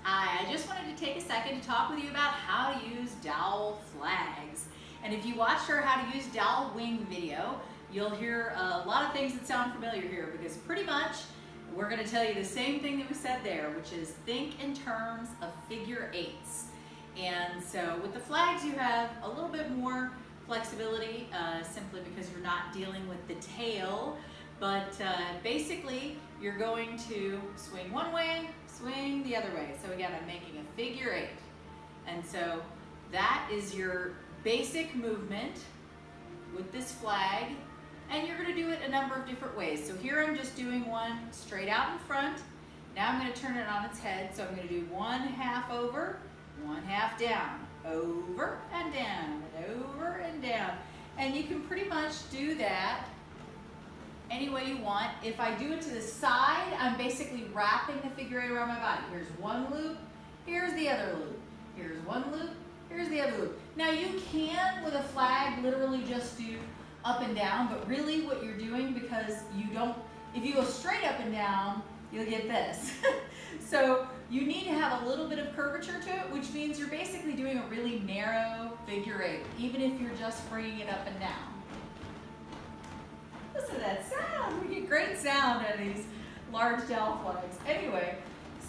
Hi, I just wanted to take a second to talk with you about how to use dowel flags. And if you watched our how to use dowel wing video, you'll hear a lot of things that sound familiar here, because pretty much we're going to tell you the same thing that we said there, which is think in terms of figure eights. And so with the flags you have a little bit more flexibility simply because you're not dealing with the tail, but basically you're going to swing one way, swing the other way. So again, I'm making a figure eight. And so that is your basic movement with this flag, and you're going to do it a number of different ways. So here I'm just doing one straight out in front. Now I'm going to turn it on its head. So I'm going to do 1/2 over, 1/2 down, over and down, and over and down. And you can pretty much do that any way you want. If I do it to the side, I'm basically wrapping the figure eight around my body. Here's one loop, here's the other loop. Here's one loop, here's the other loop. Now you can, with a flag, literally just do up and down, but really what you're doing, because you don't, if you go straight up and down, you'll get this. So you need to have a little bit of curvature to it, which means you're basically doing a really narrow figure eight, even if you're just bringing it up and down. Listen to that sound. We get great sound out of these large dowel flags. Anyway,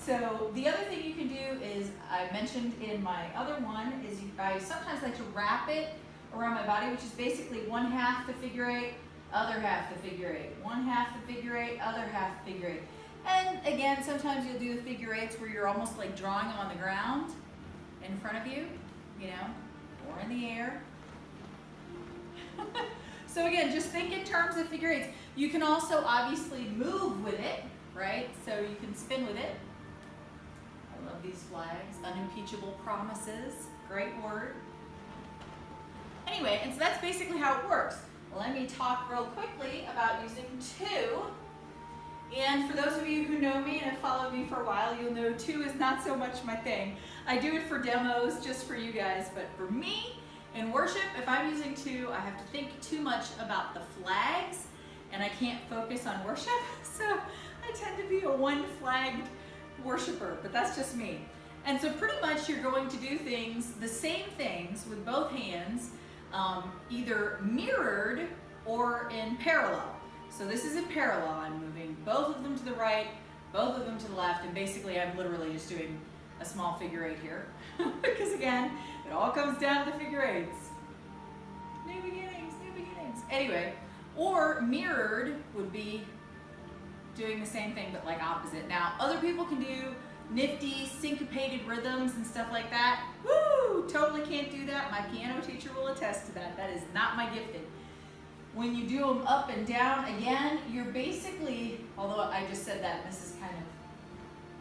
so the other thing you can do is, I mentioned in my other one, is I sometimes like to wrap it around my body, which is basically 1/2 the figure eight, other half the figure eight, 1/2 the figure eight, other half the figure eight. And again, sometimes you'll do the figure eights where you're almost like drawing them on the ground in front of you, you know, or in the air. So again, just think in terms of figure eights. You can also obviously move with it, right? So you can spin with it. I love these flags. Unimpeachable Promises, great word. Anyway, and so that's basically how it works. Let me talk real quickly about using two. And for those of you who know me and have followed me for a while, you'll know two is not so much my thing. I do it for demos, just for you guys, but for me, in worship, if I'm using two, I have to think too much about the flags, and I can't focus on worship, so I tend to be a one-flagged worshiper, but that's just me. And so pretty much you're going to do things, the same things with both hands, either mirrored or in parallel. So this is in parallel. I'm moving both of them to the right, both of them to the left, and basically I'm literally just doing a small figure eight here. Because again, it all comes down to the figure eights. New beginnings, new beginnings. Anyway, or mirrored would be doing the same thing but like opposite. Now, other people can do nifty syncopated rhythms and stuff like that. Woo! Totally can't do that. My piano teacher will attest to that. That is not my gifting. When you do them up and down, again, you're basically, although I just said that, and this is kind of,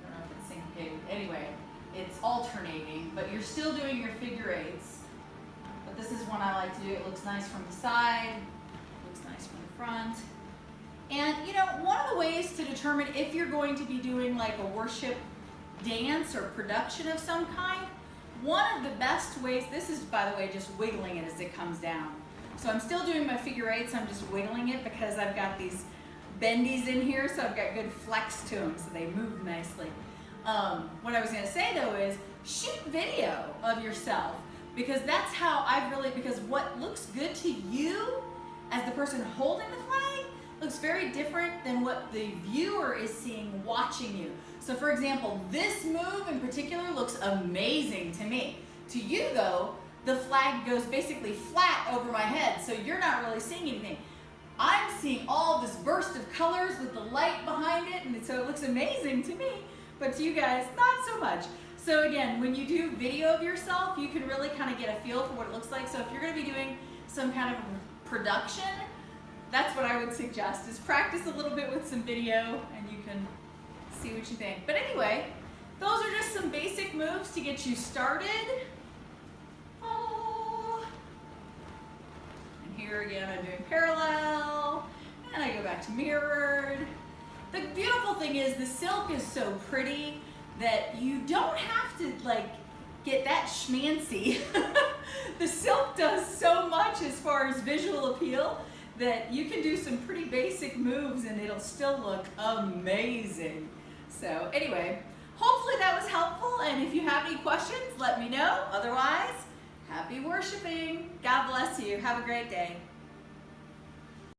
I don't know if it's syncopated. Anyway, it's alternating, but you're still doing your figure eights. But this is one I like to do. It looks nice from the side, looks nice from the front. And you know, one of the ways to determine if you're going to be doing like a worship dance or production of some kind, one of the best ways, this is, by the way, just wiggling it as it comes down. So I'm still doing my figure eights, I'm just wiggling it because I've got these bendies in here, so I've got good flex to them, so they move nicely. What I was going to say though is, shoot video of yourself, because that's how I've really, because what looks good to you as the person holding the flag looks very different than what the viewer is seeing watching you. So for example, this move in particular looks amazing to me. To you though, the flag goes basically flat over my head, so you're not really seeing anything. I'm seeing all this burst of colors with the light behind it, and so it looks amazing to me, but to you guys, not so much. So again, when you do video of yourself, you can really kind of get a feel for what it looks like. So if you're going to be doing some kind of production, that's what I would suggest, is practice a little bit with some video, and you can see what you think. But anyway, those are just some basic moves to get you started. Here again, I'm doing parallel, and I go back to mirrored. The beautiful thing is the silk is so pretty that you don't have to like get that schmancy. The silk does so much as far as visual appeal that you can do some pretty basic moves and it'll still look amazing. So anyway, hopefully that was helpful. And if you have any questions, let me know. Otherwise, happy worshiping. God bless you. Have a great day.